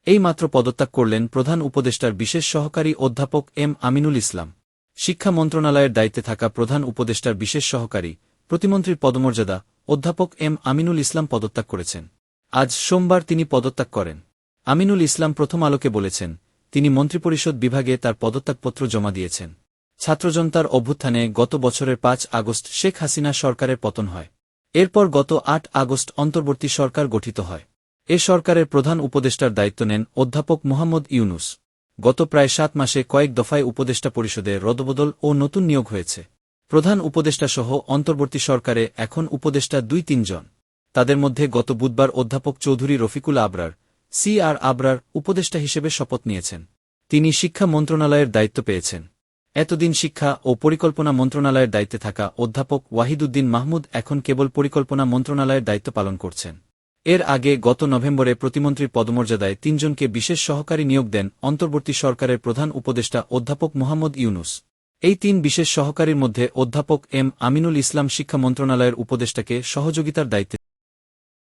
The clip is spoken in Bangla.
এই মাত্র পদত্যাগ করলেন প্রধান উপদেষ্টার বিশেষ সহকারী অধ্যাপক এম আমিনুল ইসলাম। শিক্ষা মন্ত্রণালয়ের দায়িত্বে থাকা প্রধান উপদেষ্টার বিশেষ সহকারী, প্রতিমন্ত্রীর পদমর্যাদা অধ্যাপক এম আমিনুল ইসলাম পদত্যাগ করেছেন। আজ সোমবার তিনি পদত্যাগ করেন। আমিনুল ইসলাম প্রথম আলোকে বলেছেন, তিনি মন্ত্রিপরিষদ বিভাগে তার পদত্যাগপত্র জমা দিয়েছেন। ছাত্রজনতার অভ্যুত্থানে গত বছরের ৫ আগস্ট শেখ হাসিনা সরকারের পতন হয়। এরপর গত ৮ আগস্ট অন্তর্বর্তী সরকার গঠিত হয়। এ সরকারের প্রধান উপদেষ্টার দায়িত্ব নেন অধ্যাপক মোহাম্মদ ইউনুস। গত প্রায় ৭ মাসে কয়েক দফায় উপদেষ্টা পরিষদে রদবদল ও নতুন নিয়োগ হয়েছে। প্রধান উপদেষ্টাসহ অন্তর্বর্তী সরকারে এখন উপদেষ্টা ২-৩ জন। তাদের মধ্যে গত বুধবার অধ্যাপক চৌধুরী রফিকুল আবরার, CR আবরার উপদেষ্টা হিসেবে শপথ নিয়েছেন। তিনি শিক্ষা মন্ত্রণালয়ের দায়িত্ব পেয়েছেন। এতদিন শিক্ষা ও পরিকল্পনা মন্ত্রণালয়ের দায়িত্বে থাকা অধ্যাপক ওয়াহিদুদ্দিন মাহমুদ এখন কেবল পরিকল্পনা মন্ত্রণালয়ের দায়িত্ব পালন করছেন। এর আগে গত নভেম্বরে প্রতিমন্ত্রীর পদমর্যাদায় ৩ জনকে বিশেষ সহকারী নিয়োগ দেন অন্তর্বর্তী সরকারের প্রধান উপদেষ্টা অধ্যাপক মোহাম্মদ ইউনুস। এই ৩ বিশেষ সহকারীর মধ্যে অধ্যাপক এম আমিনুল ইসলাম শিক্ষা মন্ত্রণালয়ের উপদেষ্টাকে সহযোগিতার দায়িত্বে